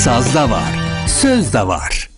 Sazda var, sözde var.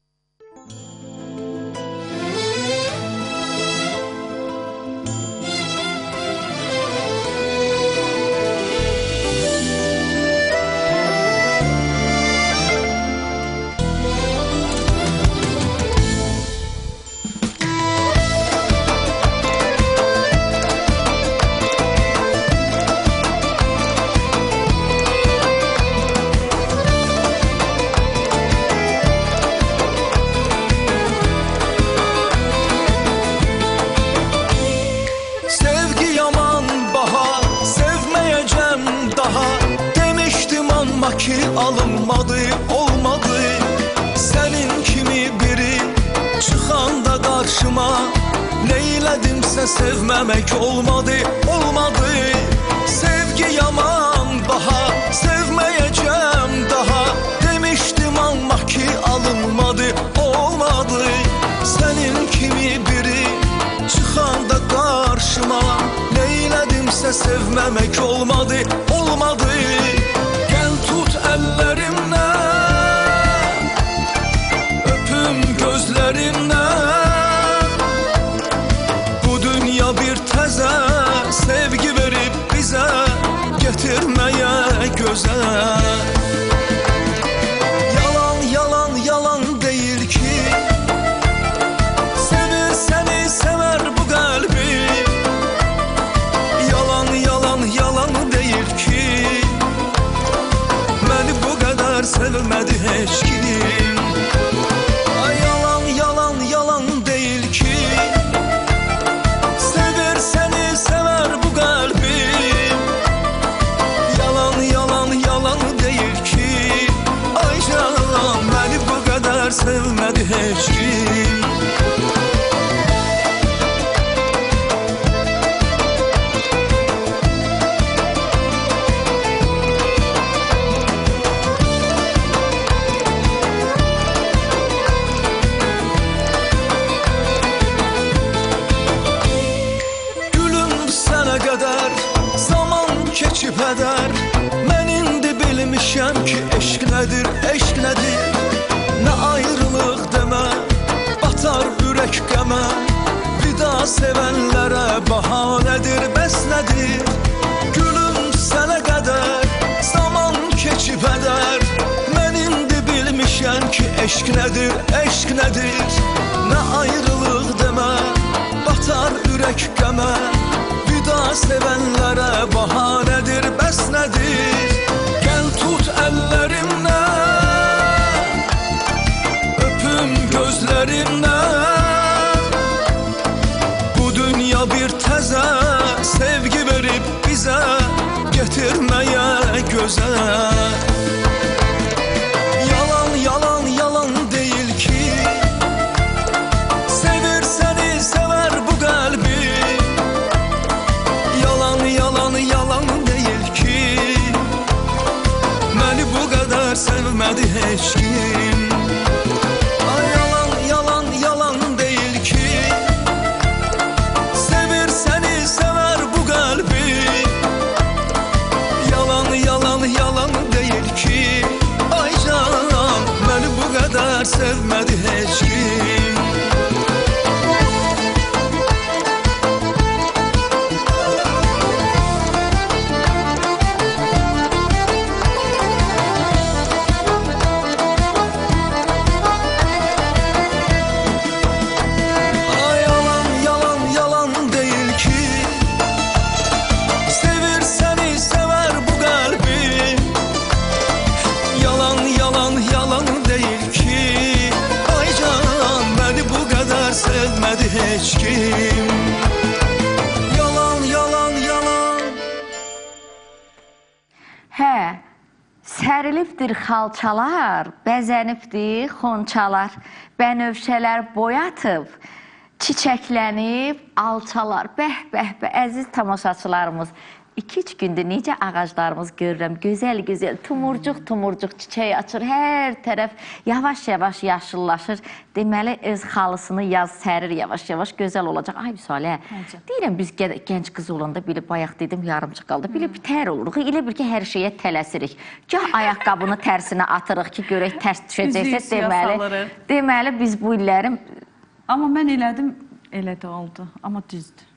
Ki alınmadı, olmadı. Senin kimi biri çıkanda karşıma, neyledimse sevmemek olmadı, olmadı. Sevgi yaman daha, sevmeyeceğim daha. Demiştim ama ki alınmadı, olmadı. Senin kimi biri çıkanda karşıma, neyledimse sevmemek olmadı, olmadı. Tut ellerimden, öpüm gözlerinden. Bu dünya bir teze sevgi verip bize, getirmeye göze. Yalan yalan yalan değil ki, sevir seni sever bu kalbim. Yalan yalan yalan değil ki, sevmedi hiç kim. Yalan yalan yalan değil ki, sever seni sever bu kalbim. Yalan yalan yalan değil ki, ay canım beni bu kadar sevmedi hiç kim. Keçib ədər, mən indi bilmişəm ki, eşq nədir, eşq nədir. Nə ayrılıq demə, batar ürək qəmə. Vida sevənlərə bahanədir, bəs nədir. Gülüm sənə qədər, zaman keçib ədər. Mən indi bilmişəm ki, eşq nədir, eşq nədir. Nə ayrılıq demə, batar ürək qəmə. Sevenlere bahanedir, bəs nədir. Gel tut ellerimden, öpüm gözlerinden. Bu dünya bir teze sevgi verip bize, getirmeye göze. Yalan yalan yalan değil ki, sevir seni sever bu kalbim. Sevmedi hiç kim. Yalan yalan yalan değil ki, sevir seni sever bu kalbim. Yalan yalan yalan değil ki, ay canım beni bu kadar sevmedi hiç kim. Hiç kim. Yalan yalan yalan. Hə, sərilibdir xalçalar, bəzənibdir xonçalar, bənövşələr boyatıb, çiçəklənib alçalar. Bəh bəh bəh, əziz tamaşaçılarımız, 2-3 gündür necə ağaclarımız görürəm, gözəl-gözəl, tumurcuq-tumurcuq çiçək açır, hər tərəf yavaş-yavaş yaşıllaşır. Deməli, öz xalısını yaz sərir yavaş-yavaş, gözəl olacaq. Ay, Müsalə, deyirəm, biz gənc qız olanda bilib, bayaq dedim, yarımcıq qaldı, bilib tər oluruq, elə bir ki, hər şeyə tələsirik. Gah ayaqqabını tərsinə atırıq ki, görək tərs düşəcəksə, deməli, biz bu illərim... Amma mən elədim, elə də oldu, amma düzdür.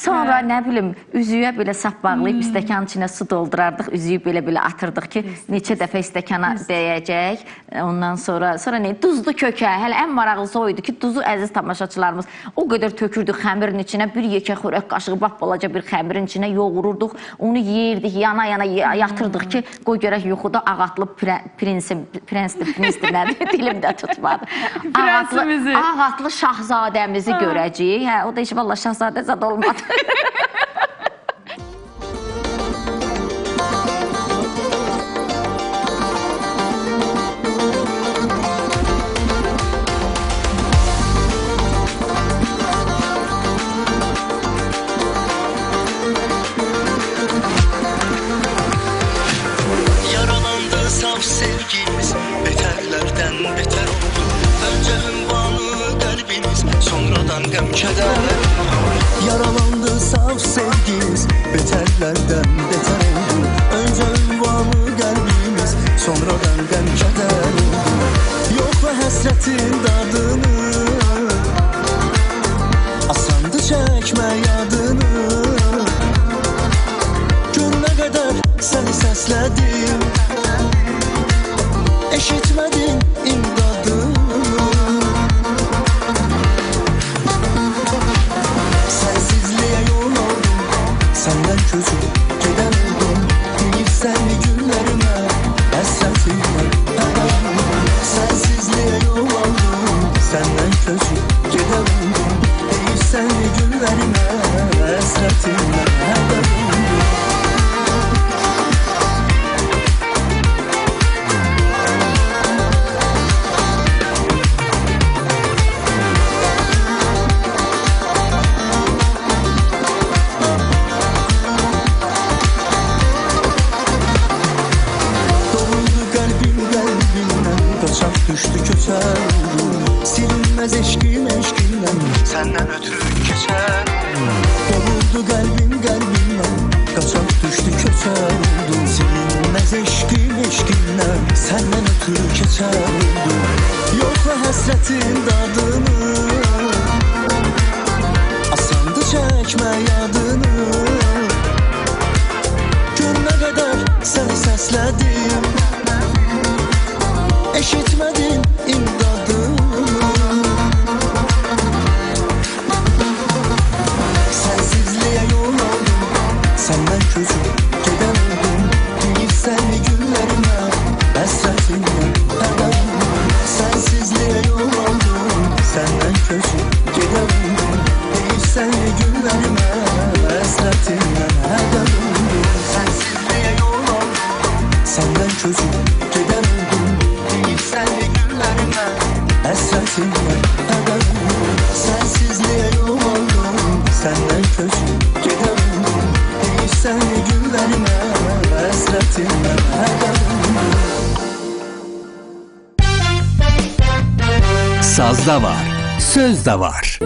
Sonra nə bilim, üzüyə belə sap bağlayıb stəkanın içinə su doldurardıq, üzüyü belə-belə atırdıq ki, neçə dəfə stəkana dəyəcək. Ondan sonra nə, duzlu kökə, hələ ən maraqlısı o idi ki, duzu əziz tamaşaçılarımız o qədər tökürdük xəmirin içinə, bir yekə xörək qaşığı, balaca bir xəmirin içinə yoğururduq, onu yeyirdik, yana-yana yatırdıq ki, qoy görək yuxuda ağatlı prinsdir, nədir, dilimdə tutmadı. Ağatlı şahzadəmizi görəcəyik. Hə, o da işi valla şahzadə zad olmadı. Yaralandı saf sevgimiz, beterlerden beter oldu. Önce ünvanı kalbimiz, sonradan gəm keder. Yaralandı saf sevgimiz, beterlerden beter oldu. Önce ünvanı kalbimiz, sonradan gəm keder. Yokla həsrətin dadını, asandı çəkmə yadını. Gör nə qədər səni səslədim, eşitmədin imdadını. Sensizliğe yol aldım, senden közüm geden oldum. Bilirsen mi günlerime, hasretimle peygamber. Sensizliğe yol aldım, senden közüm geden oldum. Bilirsen mi günlerime, hasretimle peygamber. kötər oldum. Silinməz eşqimdən səndən ötürü keçər. Dolurdu qəlbimdən, qaçaq düşdü kötər oldum. Silinməz eşqimdən səndən ötürü keçər oldum. Yoxla həsrətin dadını, asandı çəkmə yadını. Gör nə qədər səni səslədim, eşitmədin imdadımı. Sənsizliyə yol aldım, səndən közüm gedən oldum. Deyirsən günlərimə, həsrətimlə hədəm. Sənsizliyə yol aldım, səndən közüm gedən oldum. Deyirsən günlərimə, həsrətimlə hədəm. Sənsizliyə yol aldım, səndən közüm gedən oldum. Deyirsən günlərimə, həsrətimlə hədəm. Sensizliğe yol aldım, senden közüm gedən oldum. Deyirsən günlərimə, həsrətimlə hədəm. Sazda var, sözde var.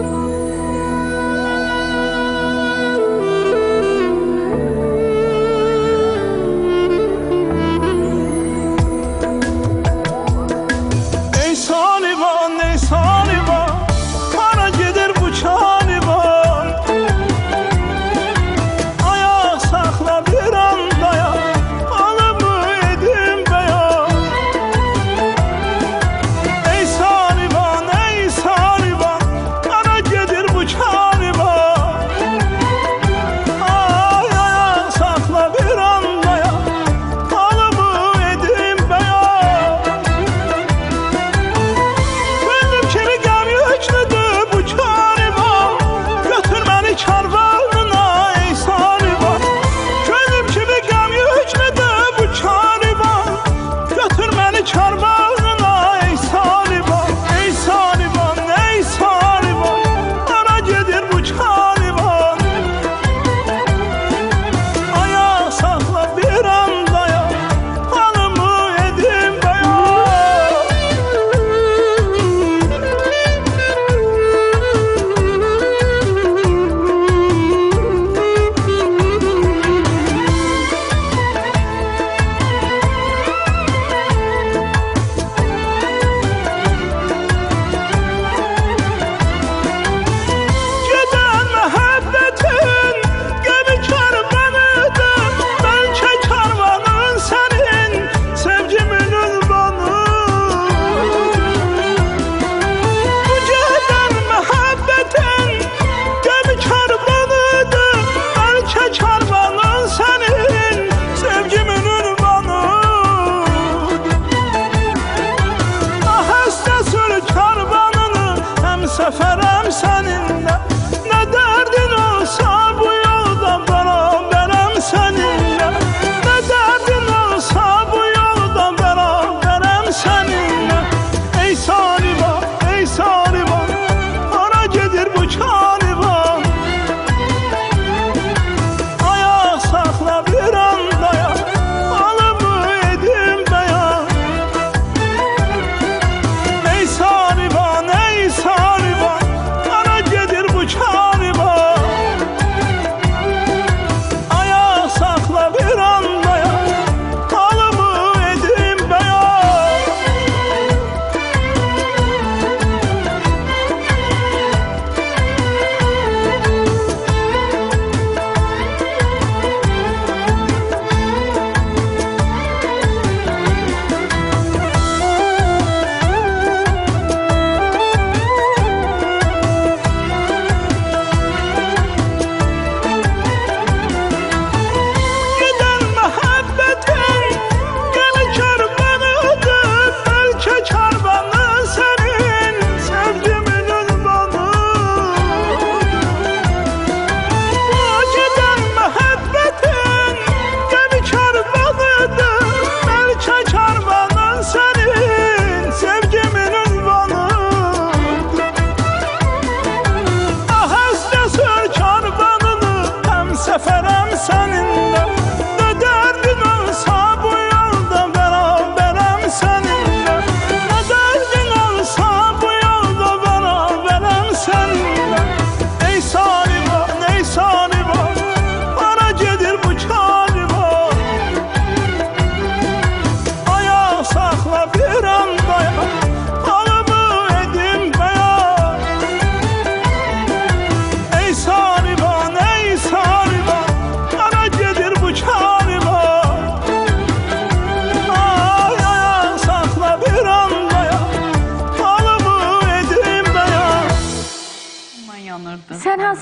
Ey Sanivan, ey Sanivan, kara gedir bu çanivan. Ayağa sakla bir an dayan, alımı edim beyan. Ey Sanivan, kara gedir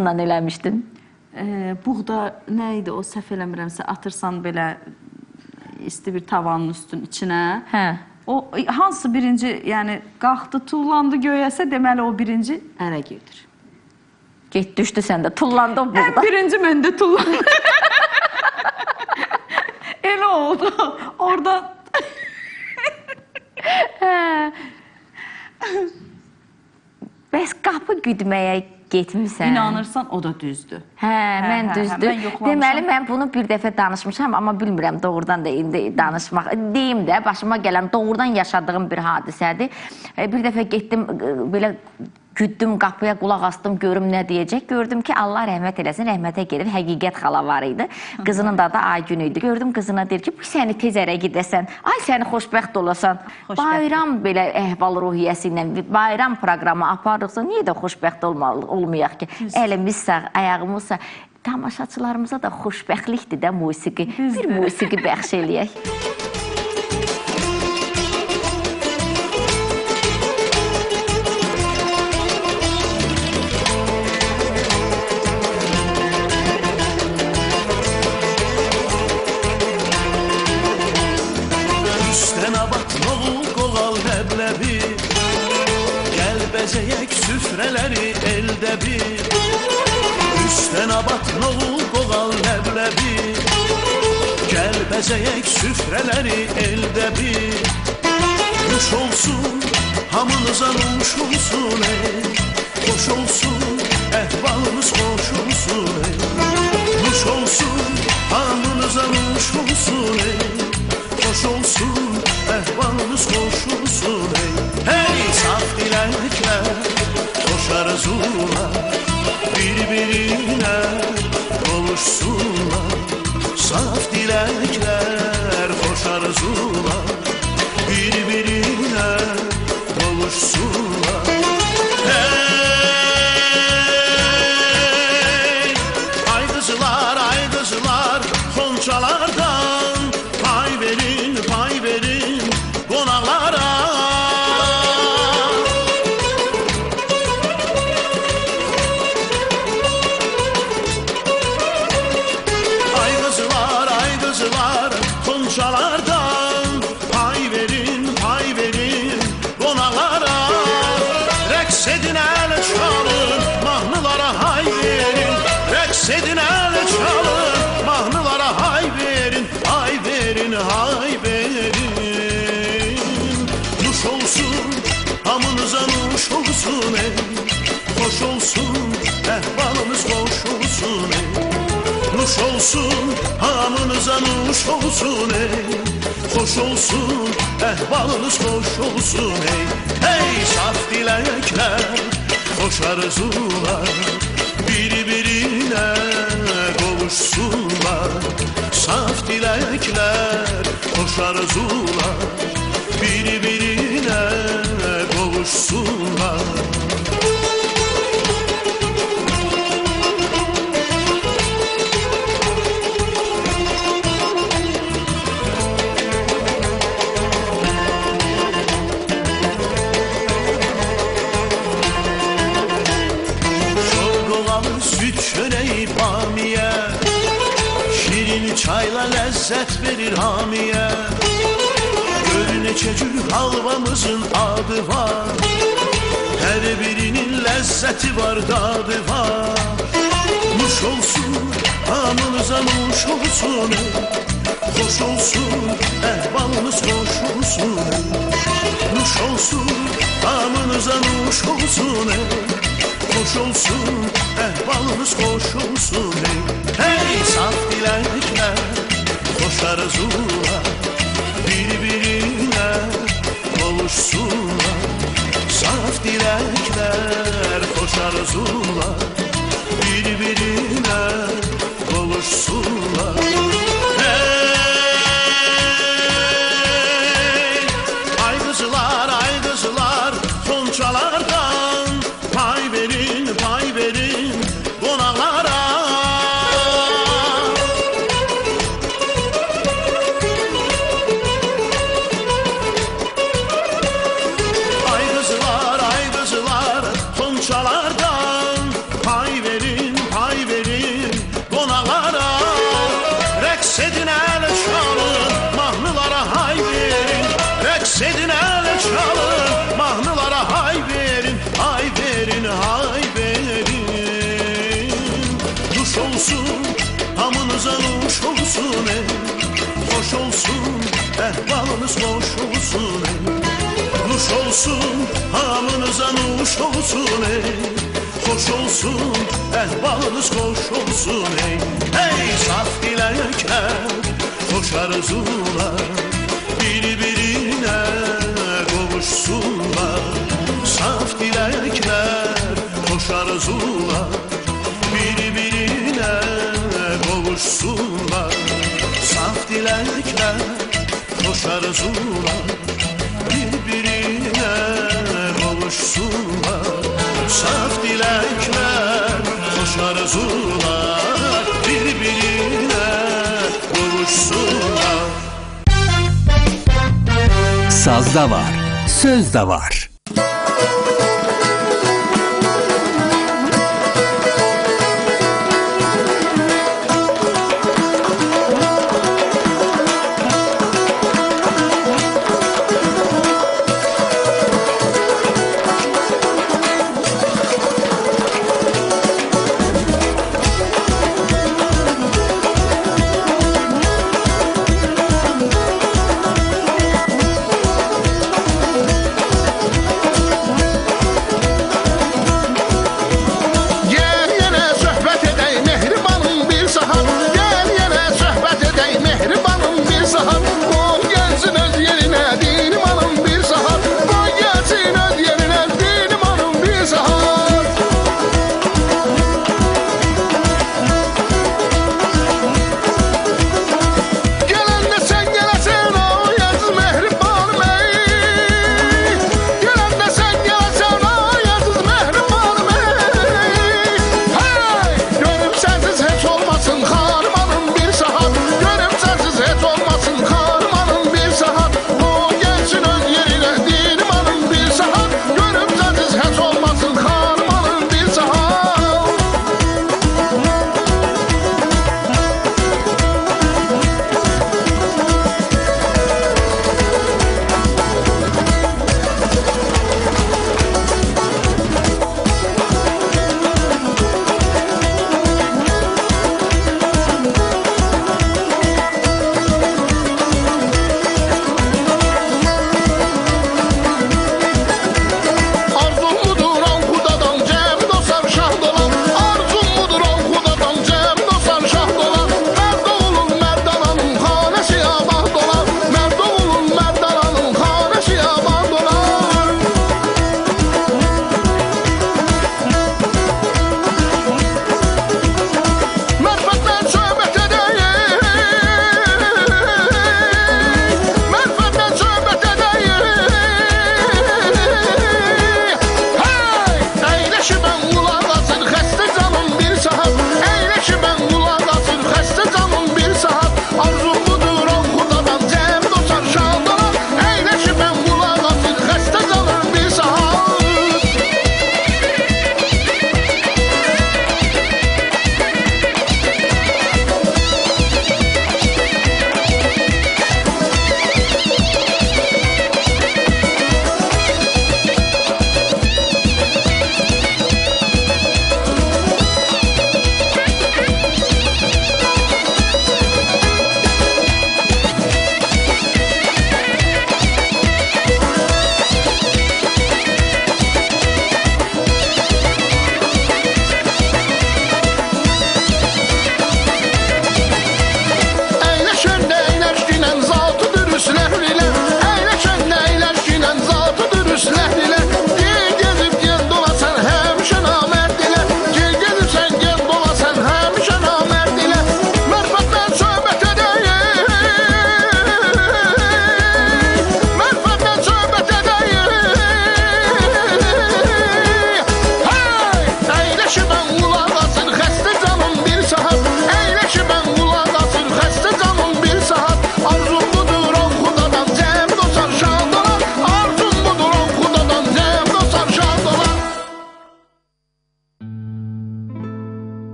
Hansından eləmişdin? Buğda nə idi o, səhv eləmirəmsə, atırsan belə isti bir tavanın içinə. Hə. O hansı birinci, yəni qalxdı, tullandı göyəsə, deməli o birinci ərə gedir. Get düşdü səndə, tullandı o buğda. Ən birinci məndə tullandı. Elə oldu. Orada Bəs qapı güdməyə getmirsən? inanırsan, o da düzdür. Hə, mən hə, düzdür. mən yoxlamışam. Deməli, mən bunu bir dəfə danışmışam, amma bilmirəm doğrudan da indi danışmaq. Deyim də, başıma gələn doğrudan yaşadığım bir hadisədir. Bir dəfə getdim, belə güddüm qapıya, qulaq astım, görüm nə deyəcək. Gördüm ki, Allah rəhmət eləsin, rəhmətə gedir. Həqiqət xala var idi. Qızının da adı Aygün idi. Gördüm qızına deyir ki, bu səni tez ərə gedəsən. Ay səni xoşbəxt olasan. Bayram belə əhval-ruhiyyəsi ilə bayram proqramı aparırsa, niyə də xoşbəxt olmayaq ki? Əlimiz sağ, ayağımız sağ. Tamaşaçılarımıza da xoşbəxtlikdir də musiqi. Bir musiqi bəxş eləyək. Bəzəyək süfrələri əldə bir, üstən abat noğul qoğal ləbləbi. Gəl bəzəyək süfrələri əldə bir, nuş olsun, hamınıza nuş olsun ey. Xoş olsun, əhvalımız xoş olsun ey. Nuş olsun, hamınıza nuş olsun ey. Xoş olsun, əhvalımız xoş olsun ey. Hey saf diləklər, xoş arzular, bir-birinə qovuşsunlar. Saf diləklər, xoş arzular, bir-birinə qovuşsunlar. Hey, ay qızlar, xonçalardan pay verin qonaqlara. Xonçalardan pay verin qonaqlara. Rəqs edin, əl çalın, mahnılara hay verin. Rəqs edin, əl çalın, mahnılara hay verin. Hay verin, hay verin. Nuş olsun, hamınıza nuş olsun ey. Xoş olsun, əhvalımız xoş olsun ey. Nuş olsun, hamınıza nuş olsun ey. Xoş olsun, əhvalınız xoş olsun ey. Hey saf diləklər, xoş arzular, bir-birinə qovuşsunlar. Saf diləklər, xoş arzular, bir-birinə qovuşsunlar. Çayla ləzzət verir hamiyə. Gör neçə cür halvamızın adı var. Hər birinin ləzzəti var, dadı var. Nuş olsun, hamınıza nuş olsun ey. Xoş olsun, əhvalınız xoş olsun ey. Nuş olsun, hamınıza nuş olsun ey. Xoş olsun, əhvalınız xoş olsun ey. Hey saf diləklər, xoş arzular, bir-birinə qovuşsunlar. Saf diləklər, xoş arzular, bir-birinə qovuşsunlar. Hey, ay qızlar, xonçalardan pay verin qonaqlara. Ay qızlar, xonçalardan olsun, hamınıza nuş olsun ey. Hoş olsun, ehvalınız hoş olsun ey. Nuş olsun, hamınıza nuş olsun ey. Hoş olsun, ehvalınız hoş olsun ey. Ey saf dilekler, hoş arzular, birbirine kavuşsunlar. Saf dilekler, hoş arzular, birbirine kavuşsunlar. Saf dilekler, hoş arzular, birbirine kavuşsunlar. Saf dilekler, hoş arzular, birbirine kavuşsunlar. Sazda var, sözde var.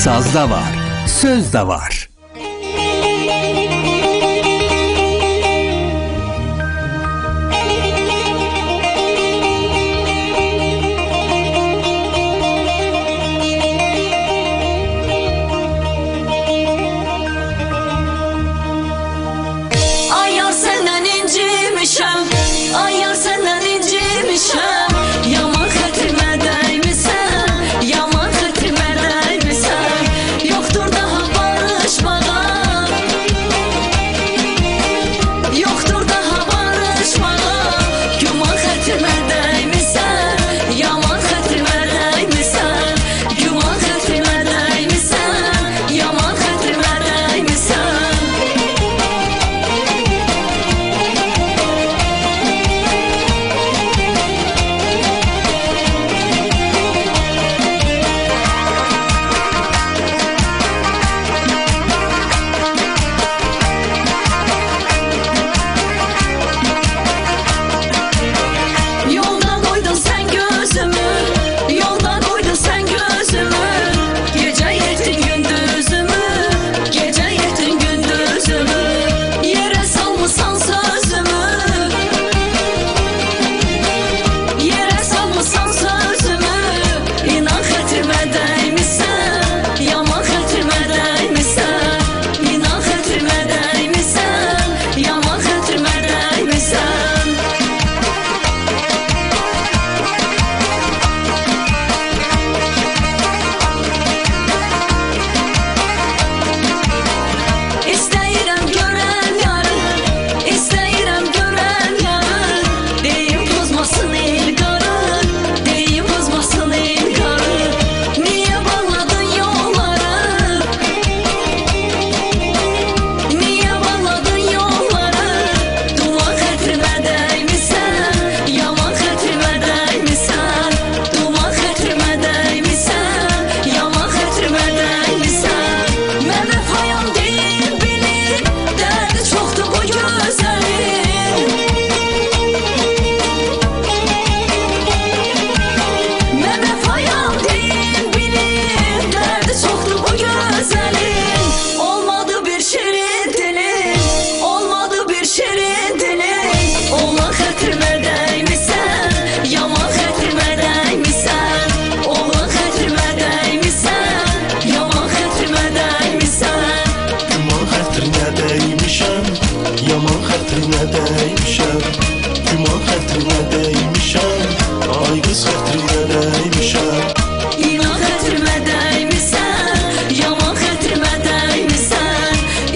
Sazda var, söz de var. Ay yar senden incimişem, ay yar senden incimişem. Yaman xətrmə dəymisən, yaman xətrmə dəymisən. Yoxdur daha barışmağa, yoxdur daha barışmağa. Güman xətrmə dəymisən, yaman xətrmə dəymisən. Güman xətrmə dəymisən, yaman xətrmə dəymisən. Yolda koydun sen gözümü, yolda koydun sen gözümü. Gece yettin gündüzümü, gece yettin gündüzümü. Yere salmışsan sözümü, yere salmışsan sözümü. İnan xətrmə dəymisən, yaman xətrmə dəymisən. İnan xətrmə dəymisən, yaman xətrmə dəymisən. İstəyirəm görən yarı, istəyirəm görən yarı. Deyim pozmasın ilqarı, deyim pozmasın ilqarı. Niyə bağladın yolları, niyə bağladın yolları. Duman xətrmə dəymisən, yaman xətrmə dəymisən. Duman xətrmə dəymisən, yaman xətrmə dəymisən. Mən vəfayam deyil bilir, dərdi çoxdur bu gözəlin. Mən vəfayam deyil bilir, dərdi çoxdur bu gözəlin. Olmadı bir şirin dilin, olmadı bir şirin dilin. Olan xətrmə dəymisən, yaman xətrmə dəymisən. Olan xətrmə dəymisən, yaman xətrmə dəymisən. Güman xətrinə dəymişəm, yaman xətrinə dəymişəm. Güman xətrinə dəymişəm, ay qız xətrinə dəymişəm. İnan xətrmə dəymisən, yaman xətrmə dəymisən.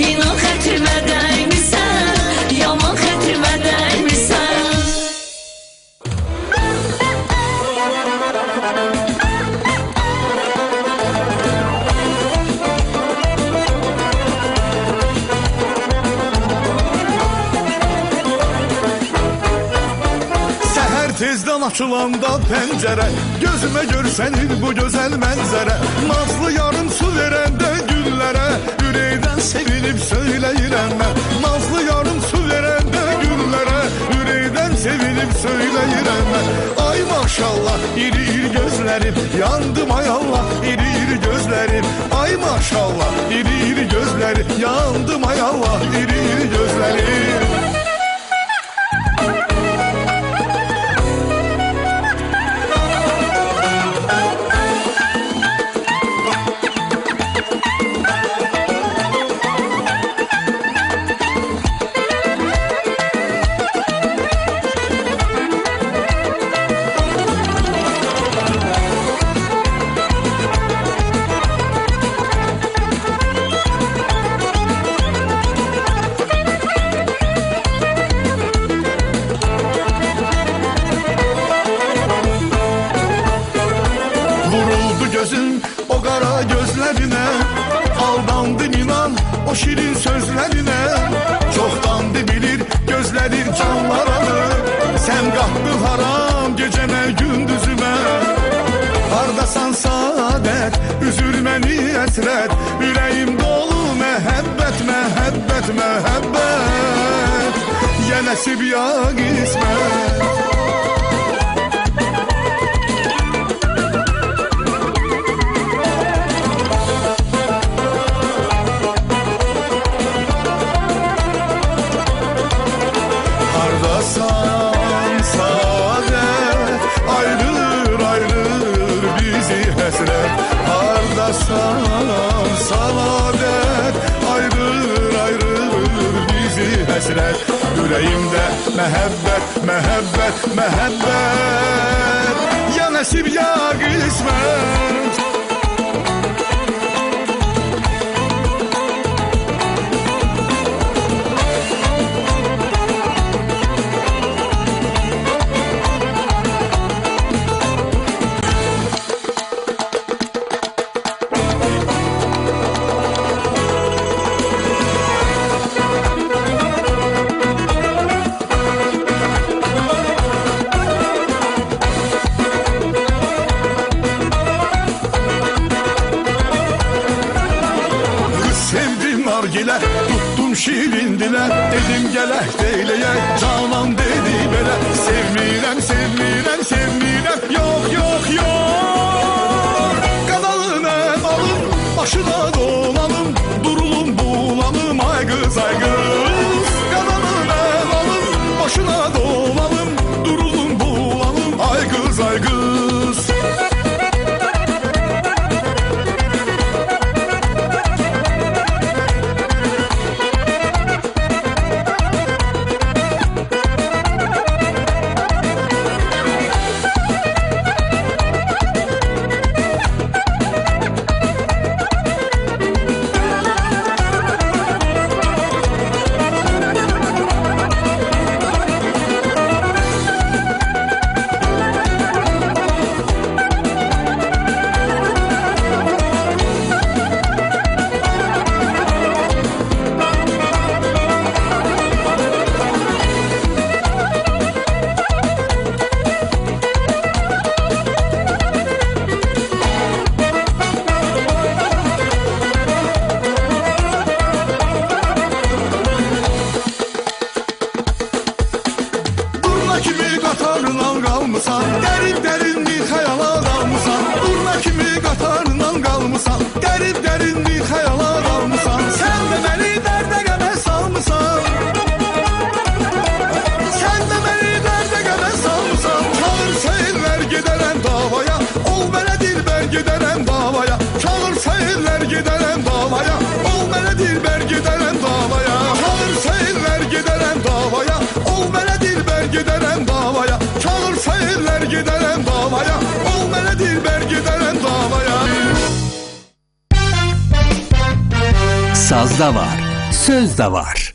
İnan xətrmə dəymisən, yaman xətrmə dəymisən. Səhər tezdən açılanda pəncərə, gözümə görsənir bu gözəl mənzərə. Nazlı yarım su verəndə güllərə, ürəkdən sevinib söyləyirəm mən. Nazlı yarım su verəndə güllərə, ürəkdən sevinib söyləyirəm mən. Ay maşallah, iri iri gözlərim, yandım ay Allah, iri iri gözlərim. Ay maşallah, iri iri gözlərim, yandım ay Allah, iri iri gözlərim. Gözüm o qara gözlərinə, aldandım inan o şirin sözlərinə. Çoxdandı bilir gözlədir canlarını, sən qalxdın haram gecəmə gündüzümə. Hardasan saadət, üzür məni əsrət, ürəyim dolu məhəbbət, məhəbbət, məhəbbət. Ya nəsib ya qismət. Hardasan saadet, ayrılır ayrılır bizi həsrət. Hardasan saadet, ayrılır ayrılır bizi həsrət. Ürəyimdə məhəbbət, məhəbbət, məhəbbət, ya nəsib ya qismət. Nargilə, tuttum şirin dilə, dedim gələk deyləyək, canan dedi belə. Sevmirəm, sevmirəm, sevmirəm, yox, yox, yox. Qadalı mən alım, başına dolanım, durulum bulanım, ay qız, ay qız. Qadalı mən alım, başına dolanım, durulum bulanım, ay qız, ay qız. Dərin bir xəyala dalmısan, durna kimi qatarından qalmısan. Dərin bir xəyala dalmısan, sən də məni dərdə qəmə salmısan. Sən də məni dərdə qəmə salmısan. Çağırsa ellər gedərəm davaya, ol mənə dilbər gedərəm davaya. Çağırsa ellər gedərəm davaya, ol mənə dilbər gedərəm davaya. Çağırsa ellər gedərəm davaya, ol mənə dilbər gedərəm davaya. Çağırsa ellər gedərəm davaya, ol mənə dilbər gedərəm davaya. Saz da var, söz de var.